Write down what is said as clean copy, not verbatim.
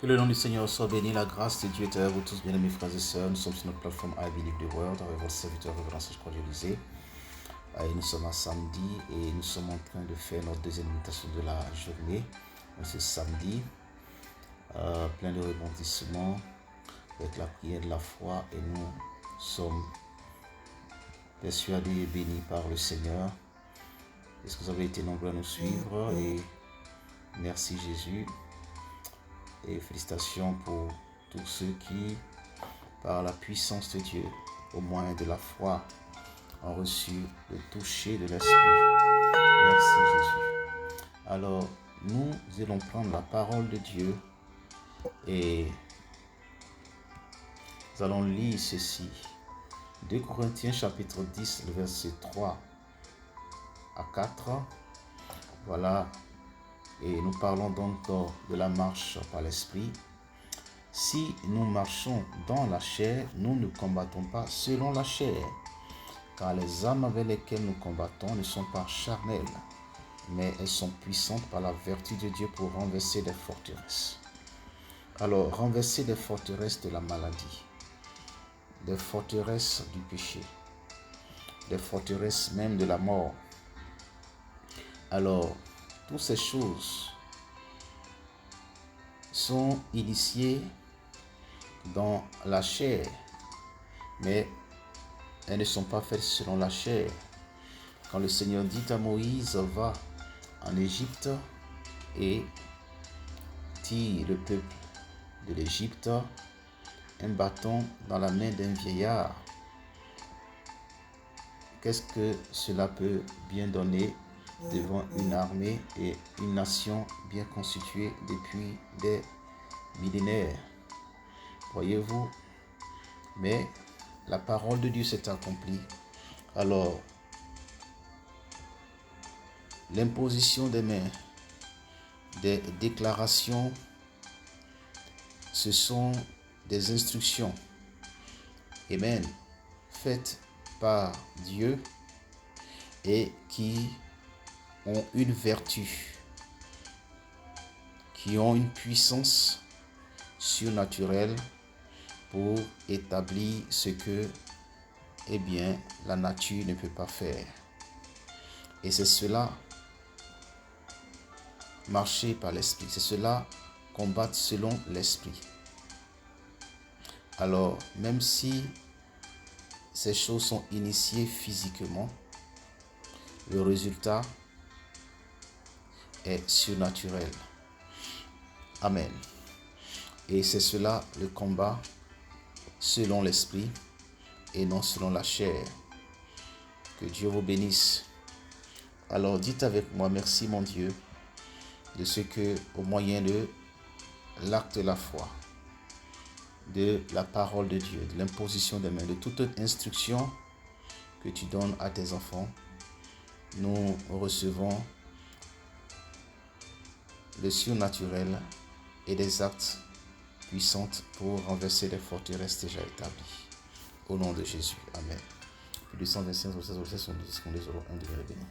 Que le nom du Seigneur soit béni, la grâce de Dieu est à vous tous, bien aimés frères et sœurs. Nous sommes sur notre plateforme Ivy League the World avec votre serviteur révérend Serge Cordialisé. Nous sommes à samedi et nous sommes en train de faire notre deuxième méditation de la journée. Ce samedi, plein de rebondissements avec la prière de la foi et nous sommes persuadés et bénis par le Seigneur. Est-ce que vous avez été nombreux à nous suivre et merci Jésus. Et félicitations pour tous ceux qui, par la puissance de Dieu, au moyen de la foi, ont reçu le toucher de l'Esprit. Merci Jésus. Alors, nous allons prendre la parole de Dieu et nous allons lire ceci. 2 Corinthiens chapitre 10, le verset 3 à 4. Voilà. Et nous parlons donc de la marche par l'esprit. Si nous marchons dans la chair, nous ne combattons pas selon la chair, car les âmes avec lesquelles nous combattons ne sont pas charnelles, mais elles sont puissantes par la vertu de Dieu pour renverser des forteresses. Alors, renverser des forteresses de la maladie, des forteresses du péché, des forteresses même de la mort. Alors, toutes ces choses sont initiées dans la chair, mais elles ne sont pas faites selon la chair. Quand le Seigneur dit à Moïse, va en Égypte et tire le peuple de l'Égypte, un bâton dans la main d'un vieillard, qu'est-ce que cela peut bien donner devant une armée et une nation bien constituée depuis des millénaires? Voyez-vous, mais la parole de Dieu s'est accomplie. Alors, l'imposition des mains, des déclarations, ce sont des instructions, amen, faites par Dieu et qui ont une vertu, qui ont une puissance surnaturelle pour établir ce que, eh bien, la nature ne peut pas faire. Et c'est cela, marcher par l'esprit, c'est cela, combattre selon l'esprit. Alors, même si ces choses sont initiées physiquement, le résultat est surnaturel. Amen. Et c'est cela le combat selon l'esprit et non selon la chair. Que Dieu vous bénisse. Alors dites avec moi, merci mon Dieu, de ce que, au moyen de l'acte de la foi, de la parole de Dieu, de l'imposition des mains, de toute instruction que tu donnes à tes enfants, nous recevons le surnaturel et des actes puissants pour renverser les forteresses déjà établies. Au nom de Jésus. Amen. Plus de 125 versets sont des bénis.